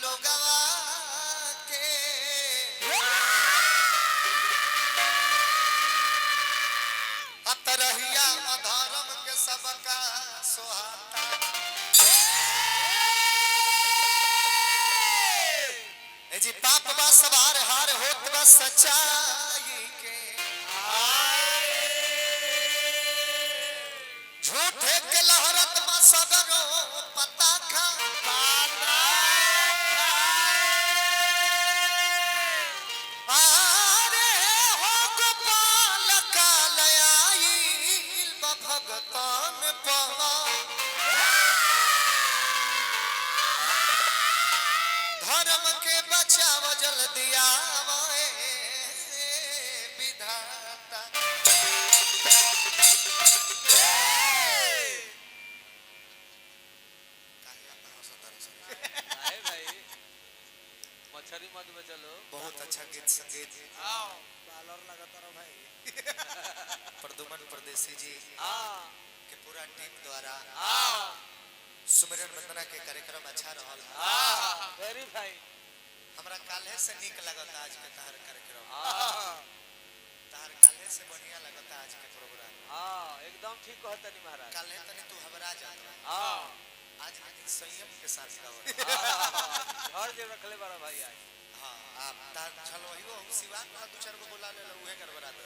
लोगवा के अतरहिया अधर्म के सबका सोहाता ए जी पाप बा सवार हार होत बा सच्चाई के झूठे के लहरत बा सगरो पता खा आरे हो गोपाल कालयाई भगतान पवा धर्म के बचाव जल्दी आवे विधाता मछरी मत में चलो बहुत अच्छा गीत संगीत बालर लगातार भाई प्रदुमन परदेसी जी के पूरा टीम द्वारा सुमिरन वंदना के कार्यक्रम अच्छा रहल वेरी फाइन हमरा काल्हे से नीक लगता आज के तहर कार्यक्रम तहर काल्हे से बढ़िया लगता आज के प्रोग्राम एकदम ठीक कहतनी महाराज काल्हे तनी तू घबरा जाता आज लेकिन संयम के साथ गाओ घर जे रखले बड़ा भाई आज हां आप तार छलवइयो सिवान वाला दो चार को बुला ले उहे गड़बड़ा दे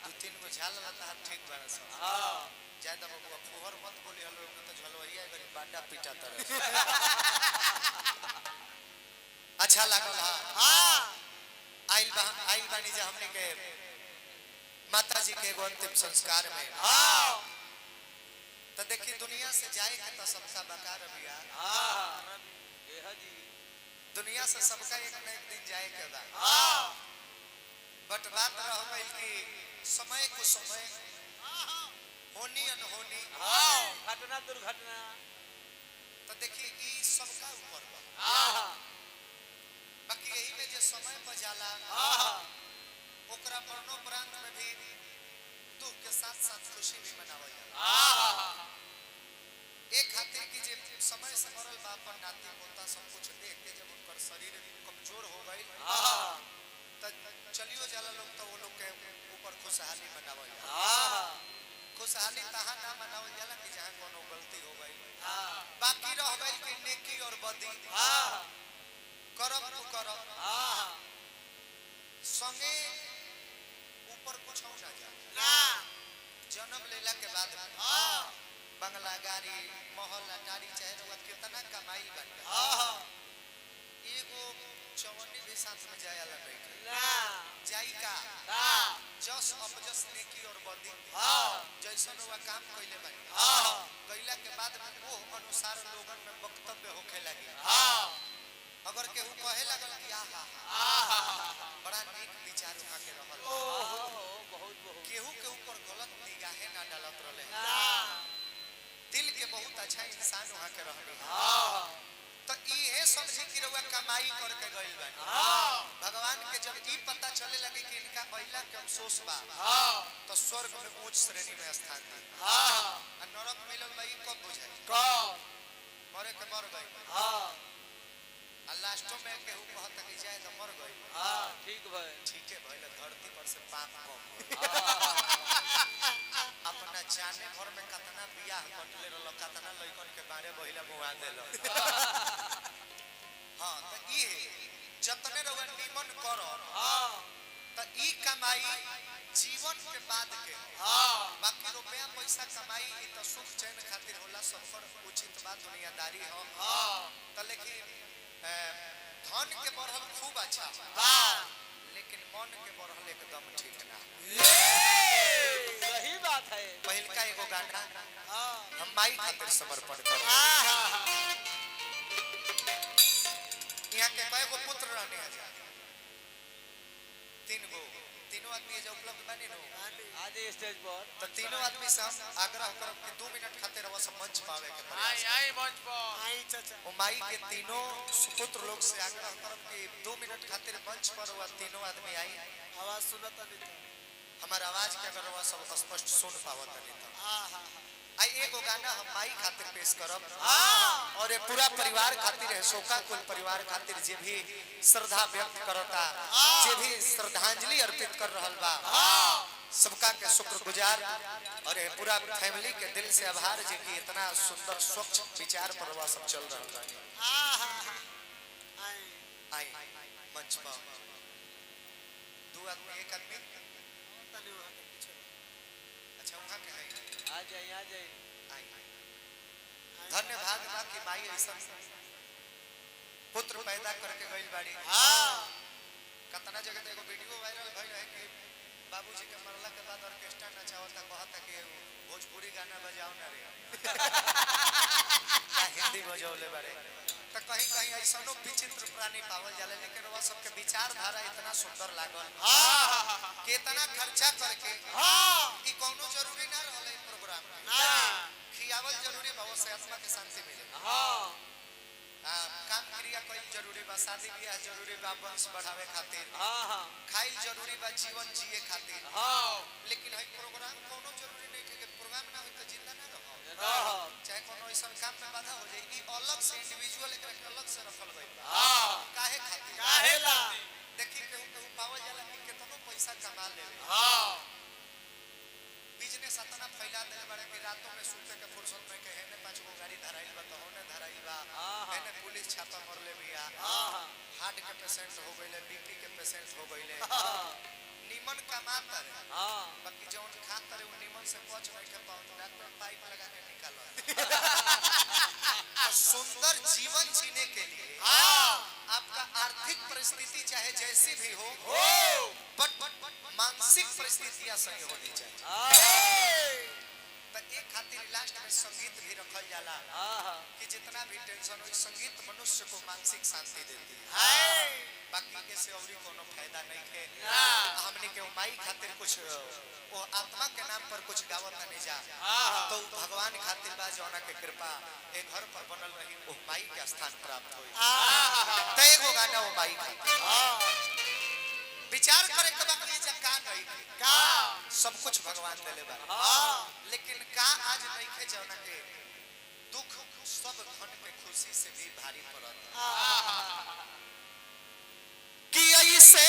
दो तीन को झाल लता ठीक बारा सब ज्यादा बबुआ फोहर मत बोली हलो तो झलवइया गरी बांडा पीटा तरह अच्छा लागल आइल बानी जे हमने के माता जी के अंतिम संस्कार में तो देखी दुनिया से जाए के तो सबका बकार बिया जी दुनिया से सबका एक न एक दिन जाए के बा बट बात रह गई कि समय को समय होनी अनहोनी घटना दुर्घटना तो देखिए ई सबका ऊपर बा बाकी यही में जो समय पर जाला ओकरा मरणो प्रांत में भी दुख के साथ साथ खुशी भी मनावल जाला एक खातिर की जे समय से मरल बा अपन नाती पोता सब कुछ देख के जब उनकर शरीर कमजोर हो गई त चलियो जाला लोग तो वो लोग के ऊपर खुशहाली मनावल जाला खुशहाली तहां ना मनावल जाला कि जहां कोनो गलती हो गई बाकी रह गई कि नेकी और बदी करम तू करम संगे ऊपर कुछ हो ना जा जन्म लेला के बाद बंगला गाड़ी महल अटारी चाहे रउआ कितना कमाई बाटे एगो चवन्नी भी साथ में जायला नहीं जाई का जस अपजस नेकी और बदी जैसन हुआ काम कइले बानी कइला के बाद वो अनुसार लोगन में वक्तव्य होखे लगी अगर केहू कहे लगल कि आहा बड़ा नेक विचार उठा के रहल बहुत केहू के ऊपर गलत निगाहें ना डालत रहले दिल के बहुत अच्छा इंसान वहां के रहनी तो इहे समझी कि रउआ कमाई करके गइल बानी भगवान के जब ई पता चले लगे कि इनका अइला के अफसोस बा तो स्वर्ग में उच्च श्रेणी में स्थान दी नरक मिलल बा ई कब बुझाई मरे के मर गई आ लास्टो में केहू कहत कि जाए तो मर गई ठीक भाई ठीक है भइल धरती पर से पाप कम अपना जाने भर में कितना बियाह कटले रहल कितना लइकन के बारे बहिला मुआ देल हां त ई जतने रउआ निमन करो त ई कमाई जीवन के बाद के बाकी रुपया पैसा कमाई ई त सुख चैन खातिर होला सफर उचित बात दुनियादारी हो त लेकिन धन के बढ़ल खूब अच्छा लेकिन मन के बढ़ल एकदम ठीक ना सही बात है पहिल का एगो गाना हम माई खातिर समर्पण कर यहाँ के कएगो पुत्र रहने हैं तीनों आदमी जो उपलब्ध बने नो आज स्टेज पर तो तीनों आदमी से हम आग्रह करब कि 2 मिनट खातिर रवा सब मंच पावे के प्रयास आई मंच पर आई चाचा ओ माई के तीनों सुपुत्र लोग से आग्रह करब कि 2 मिनट खातिर मंच पर रवा तीनों आदमी आई आवाज सुनता नहीं हमारा आवाज के अगर रवा सब स्पष्ट सुन पावत नहीं तो आई एगो गाना हम माई खातिर पेश करब और ये पूरा परिवार खातिर है, शोका कुल परिवार खातिर जे भी श्रद्धा व्यक्त करता, जे भी श्रद्धांजलि अर्पित कर रहल बा, सबका के शुक्रगुजार और ये पूरा फैमिली के दिल से आभार जे कि इतना सुंदर स्वच्छ विचार पर सब चल रहल बा। आई मंच पर दो आदमी एक आदमी अच्छा वहां के है आ जाए धन्यवाद बा कि माई ऐसा पुत्र पैदा करके गइल बाड़ी। कतना जगह ते एगो वीडियो वायरल भइल है कि बाबूजी के मरला के बाद ऑर्केस्ट्रा नचावता, कहता कि भोजपुरी गाना बजाओ ना रे का हिंदी बजावले बाड़े। तो कहीं कहीं ऐसनो विचित्र प्राणी पावल जाले, लेकिन वो सबके विचारधारा इतना सुंदर लागल कि इतना खर्चा करके ई कोनो जरूरी ना रहले प्रोग्राम में खियावल जरूरी बा, उससे आत्मा के शांति मिले। काम क्रिया कोई जरूरी बा, शादी ब्याह जरूरी बा वंश बढ़ावे खातिर, खाइल जरूरी बा जीवन जिए खातिर, लेकिन है प्रोग्राम कोनो जरूरी नहीं है कि प्रोग्राम ना हो तो जिंदा ना रहो, चाहे कोनो ऐसा काम में बाधा हो जाए। ई अलग से इंडिविजुअल एक अलग से रखल गइल बा काहे खातिर, काहेला देखी केहू पावल जाला कि केतनो पैसा कमा लेवे, बिजनेस इतना फैला देले बारे कि रातों में सुते के फुर्सत में कहे ने 5 गो गाड़ी धराइल बा तो होने धराइल बा, एने पुलिस छापा मारले बिया, हार्ट के पेशेंट हो गइले, बीपी के पेशेंट हो गइले, निमन कमाता रे बाकी जौन खाता रे वो निमन से पच नहीं के पाउत, डॉक्टर पाइप लगा के निकाल सुंदर जीवन जीने के लिए आपका आर्थिक परिस्थिति चाहे जैसी भी हो बट मानसिक परिस्थितियां सही होनी चाहिए। तो एक खातिर लास्ट में संगीत भी रखल जाला कि जितना भी टेंशन हो, संगीत मनुष्य को मानसिक शांति देती है, बाकी कैसे और कोनो फायदा नहीं है। हमने के माई खातिर कुछ वो आत्मा के नाम पर कुछ गावत नहीं जा, तो भगवान खातिर बा जौना के कृपा एक घर पर बनल रही, वो माई के स्थान प्राप्त होई। तो एगो गाना वो माई का विचार करे के बात ये का नहीं का सब कुछ भगवान देले बा, लेकिन का आज नहीं के जौना के दुख सब धन के खुशी से भी भारी पड़त कि ऐसे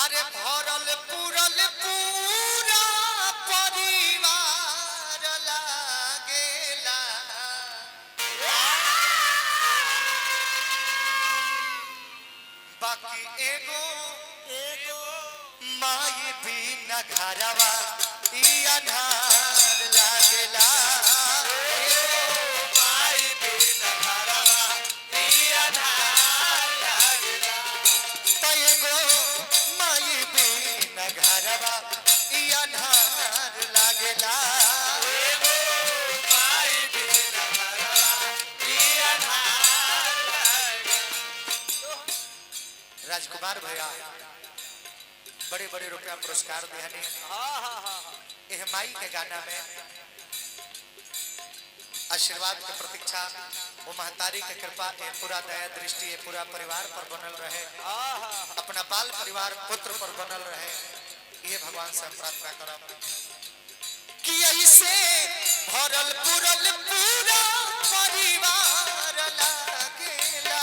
अरे भरल पूरल पूरा परिवार लागेला, बाकी एगो माई बिना घरवा ई अनार लागेला, माई बिना घरवा ई अनार लागेला, तो एगो माई बिना घरवा ई अनार लागेला, माई बिना घरवा ई अनार लागेला। राजकुमार भैया बड़े बड़े रुपया पुरस्कार दियाने एह माई के गाना में आशीर्वाद की प्रतीक्षा, वो महतारी के कृपा ये पूरा दया दृष्टि ये पूरा परिवार पर बनल रहे, अपना बाल परिवार पुत्र पर बनल रहे, ये भगवान से प्रार्थना करब कि ऐसे भरल पुरल पूरा परिवार लागेला,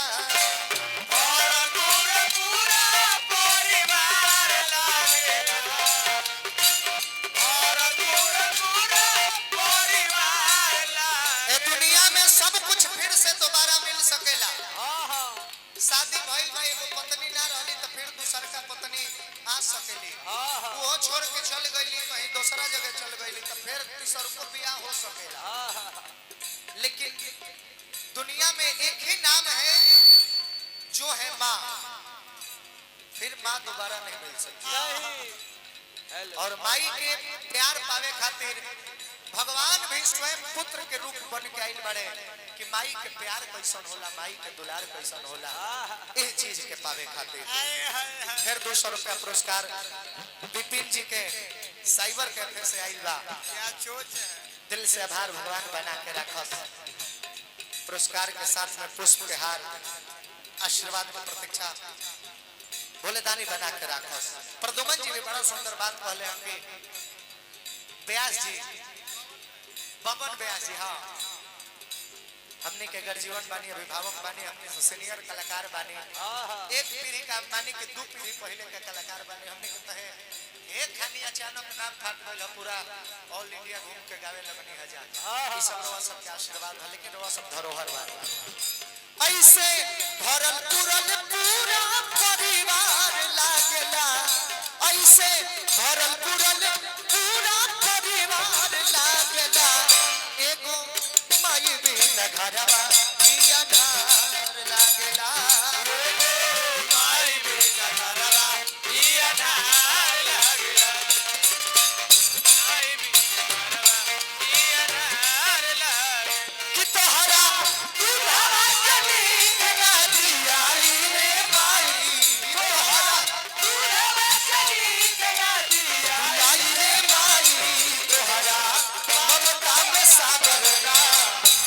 शादी भइल भाई एगो पत्नी ना रहली तो फिर दूसर का पत्नी आ सकेली, वो छोड़ के चल गईली कहीं दूसरा जगह चल गईली तो फिर तीसर को बियाह हो सकेला। लेकिन दुनिया में एक ही नाम है जो है माँ, फिर माँ दोबारा नहीं मिल सकती। और माई के प्यार पावे खातिर भगवान भी स्वयं पुत्र के रूप बन के आइल बड़े कि माई के प्यार कैसन होला, माई के दुलार कैसन होला, इस चीज के पावे खातिर फिर 200 रुपया पुरस्कार विपिन जी के साइबर कैफे से आइल बा, दिल से आभार भगवान बना के रखस। पुरस्कार के साथ में पुष्प के हार आशीर्वाद की प्रतीक्षा बोले दानी बना के राखो। प्रदुमन जी भी बड़ा सुंदर बात कहले हमके। व्यास जी, बबन व्यास जी, हाँ हमने के गर्जीवन बानी, अभिभावक बानी, हमने से सीनियर कलाकार बानी, एक पीढ़ी का मानी के दो पीढ़ी पहले के कलाकार बानी। हमने के तहे एक खानी अचानक नाम फाट गइल पूरा ऑल इंडिया घूम के गावे लगनी हजार। ई सब रवा सब के आशीर्वाद है, लेकिन रवा सब धरोहर बा। ऐसे भरल पुरल पूरा परिवार लागला, ऐसे भरल पुरल पूरा परिवार लागला। एगो माई बिन घरवा ई अनार लागला, एगो माई बिन घरवा ई अनार लागला, माई बिन घरवा ई अनार लागला। कि तोहरा दूधवा चली गया दिया रे माई, तोहरा दूधवा चली गया दिया रे माई, तोहरा ममता में सागर ना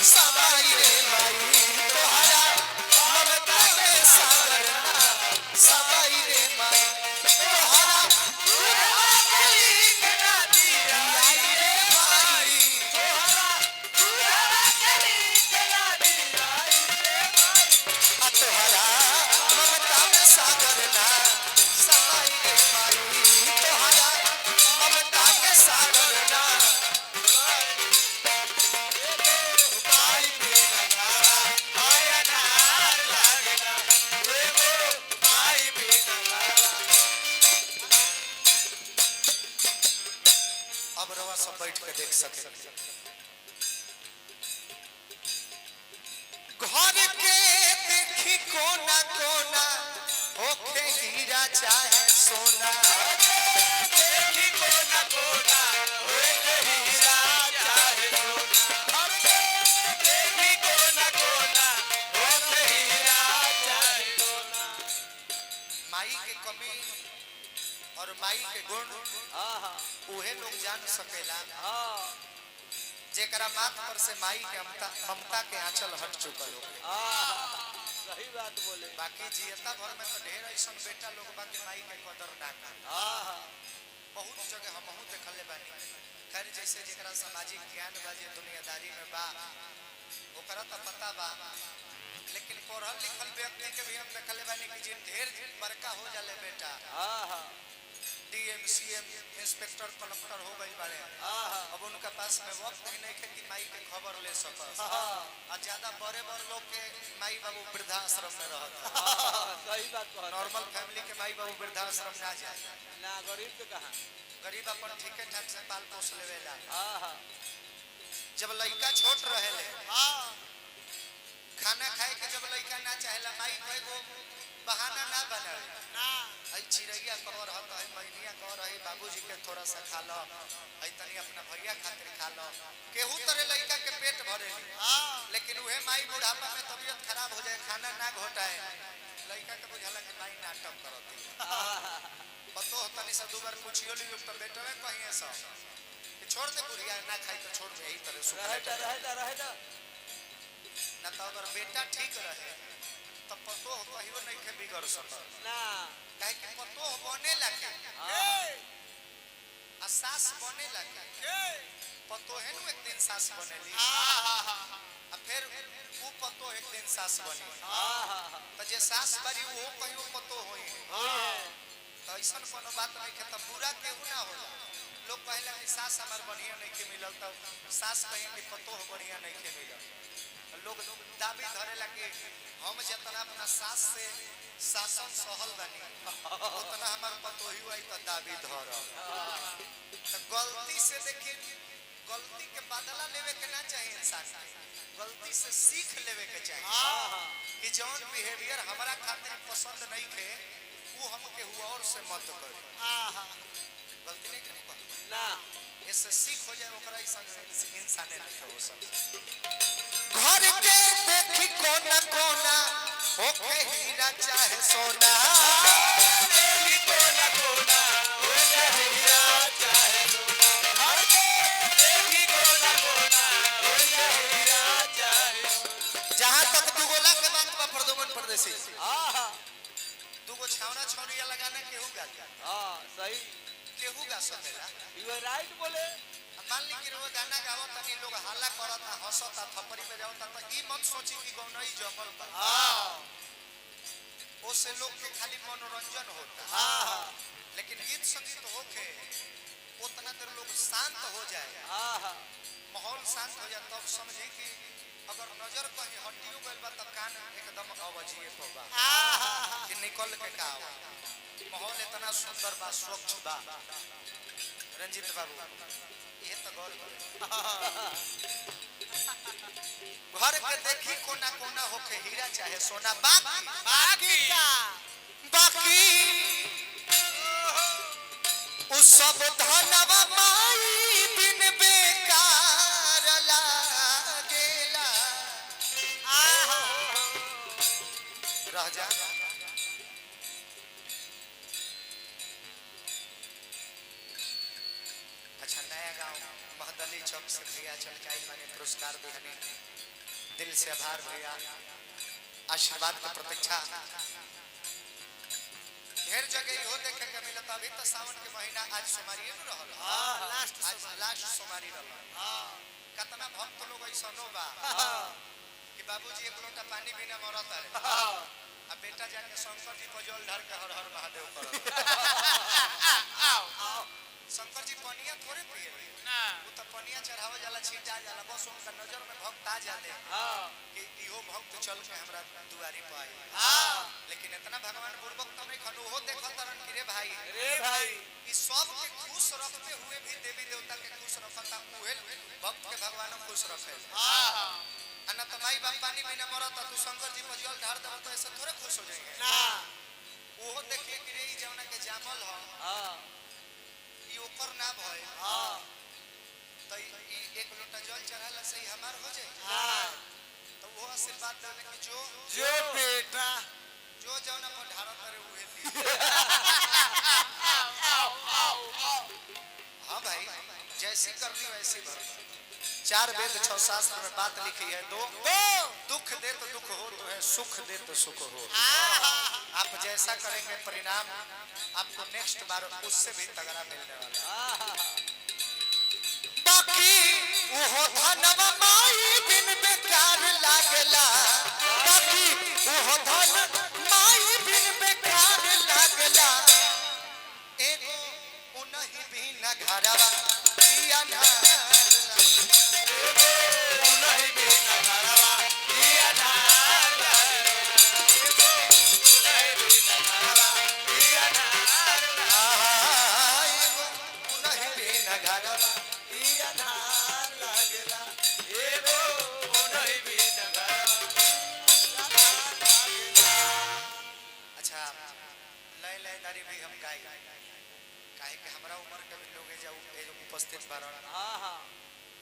समाई रे माई, तोहरा ममता में सागर ना समाई रे माई, तोहरा दूधवा चली गया दिया रे माई, तोहरा दूधवा चली गया दिया रे माई, तोहरा ममता में सागर ना समाई रे माई, तोहरा ममता में सागर ना माई बिन घरवा ई अनार लागला, एगो माई बिन घरवा। अब रवा सब बैठ के देख सके। घर के देखी कोना कोना होखे हीरा चाहे सोना, देखी कोना कोना होखे हीरा चाहे सोना, देखी कोना कोना होखे हीरा चाहे सोना। माई के कमी और माई के गुण उहे लोग जान सकेला जेकरा माथ पर से माई के ममता के आंचल हट चुकल हो। सही बात बोले। बाकी जियता भर में तो ढेर ऐसा बेटा लोग बाकी माई के कदर ना कर। बहुत जगह हम बहुत देखले बानी। खैर जैसे जेकरा सामाजिक ज्ञान बा, जे दुनियादारी में बा, ओकरा तो पता बा, लेकिन पढ़ल लिखल व्यक्ति के भी हम देखले बानी कि जे ढेर बड़का हो जाले बेटा, डीएम सीएम इंस्पेक्टर कलेक्टर हो गई बारे, अब उनका पास में वक्त ही नहीं है कि माई के खबर ले सकस। और ज्यादा बड़े बड़े लोग के माई बाबू वृद्धाश्रम में रहता। सही बात कह। नॉर्मल फैमिली के माई बाबू वृद्धाश्रम ना जाए ना, गरीब के कहां, गरीब अपन ठीके ठाक से पाल पोस लेवेला। जब लड़का छोट रहेले, खाना खाए के जब लड़का ना चाहेला, माई कएगो बहाना ना बनावे ना, आई चिड़ैया कह रहत है, मैनिया कह रही बाबूजी के थोड़ा सा खा लो, आई तनी अपना भैया खातिर खा लो, केहू तरह लड़का के पेट भरे। लेकिन उहे माई बुढ़ापा में तबीयत खराब हो जाए, खाना ना घोटाए, लड़का के बुझाला कि माई नाटक करती। पतो तनी से दो बार पूछियो लियो तो बेटा में कहीं ऐसा कि छोड़ दे बुढ़िया ना खाई तो छोड़ दे, यही तरह सुन रहेगा ना। तो अगर बेटा ठीक रहे तो पतो कहियो नहीं के बिगड़ सकत ना, काहे कि पतो बने लगे आ सास बने लगे, पतो है नु एक दिन सास बनेली, आ फिर वो पतो एक दिन सास बनी, तो जे सास बारी वो कहियो पतो होई। तो ऐसा कोनो बात नहीं के, तो बुरा केहू ना होला। लोग कहला कि सास हमार बढ़िया नहीं के मिलल, तो सास कहीं कि पतो बढ़िया नहीं के मिलल, लोग दाबी धरे लगे हम जितना अपना सास से शासन सहल बनी उतना हमार पतोही आई तो दाबी धर। तो गलती से देखिए, गलती के बदला लेवे के ना चाहिए इंसान के, गलती से सीख लेवे के चाहिए कि जौन बिहेवियर हमारा खातिर पसंद नहीं थे वो हम के हुआ और से मत कर। गलती नहीं करे ना, इससे सीख हो जाए, ओकरा इंसान नहीं हो सकता। घर के देखी कोना कोना होके हीरा चाहे सोना, देखी कोना कोना होके हीरा चाहे सोना, घर के देखी कोना कोना होके हीरा चाहे सोना। जहां तक दुगोला के बात बा प्रदुमन परदेसी, दुगो छावना छौरिया लगाना केहू गाता हाँ सही केहू गा सकेला यू आर राइट बोले मान ली कि वो गाना गावत तनी लोग हल्ला करता हंसता थप्पड़ी बजावता तो ई मत सोची कि गौनई जंगल पर हां ओसे लोग के खाली मनोरंजन होता हां लेकिन गीत संगीत होके उतना देर लोग शांत हो जाए हाँ माहौल शांत हो जाए तब समझी कि अगर नजर कहीं हटियो गइल बा त कान एकदम आवाजिए पबा कि निकल के का आवा माहौल इतना सुंदर बा स्वच्छ बा रंजीत बाबू ये तो गौर घर के देखी कोना कोना होके हीरा चाहे सोना बाकी का बाकी उस सब धनवा माई बिन बेकार लागेला रह जा अच्छा नया गांव महदली चौक से भैया चलकाई माने पुरस्कार देने दिल से आभार भैया आशीर्वाद की प्रतीक्षा ढेर जगह हो देखे के मिलता अभी तो सावन के महीना आज सोमवारी न रहल हां लास्ट आज लास्ट सोमवारी रहल हां कितना भक्त लोग ऐसनो बा कि बाबूजी एक लोटा पानी बिना मरत है अब बेटा जाके शंकर जी को जल ढार के हर हर महादेव कर शंकर जी पनिया थोड़े पिए ना वो तो पनिया चढ़ावे जाला छीटा जाला बस उनका नजर में भक्त आ जाते हाँ कि इहो भक्त चल के हमरा दुआरी पे आई हां लेकिन इतना भगवान बुर्बक तब नहीं खनु हो देखो तरन कि रे भाई रे भाई इस सब के खुश रखते हुए भी देवी देवता के खुश रखता उहे भक्त के भगवान खुश रखे हां अना तो माई बाप पानी बिना मरता तू शंकर जी पर जल ढार दे तो ऐसे थोड़े खुश हो जाएंगे ना ओहो देखिए कि रे ई जौना के जामल हो हाँ ई ओकर ना भय हाँ तो ई एक लोटा जल चढ़ाला सही हमार हो जाए हां तो वो आशीर्वाद देने कि जो बेटा जो जौना पर ढारत करे उहे ली हाँ भाई जैसी कर दी वैसी भर चार वेद छह शास्त्र में बात लिखी है दो दुख दे तो दुख हो तो है सुख दे तो सुख हो आप जैसा करेंगे परिणाम आपको नेक्स्ट बार उससे भी तगड़ा मिलने वाला बाकी वो धनवा माई बिन बेकार लागला बाकी वो धन माई बिन बेकार लागला एगो उनही बिन घरवा पिया ना भी हम गाई काहे कि हमरा उम्र के लोग उपस्थित बारन हाँ हाँ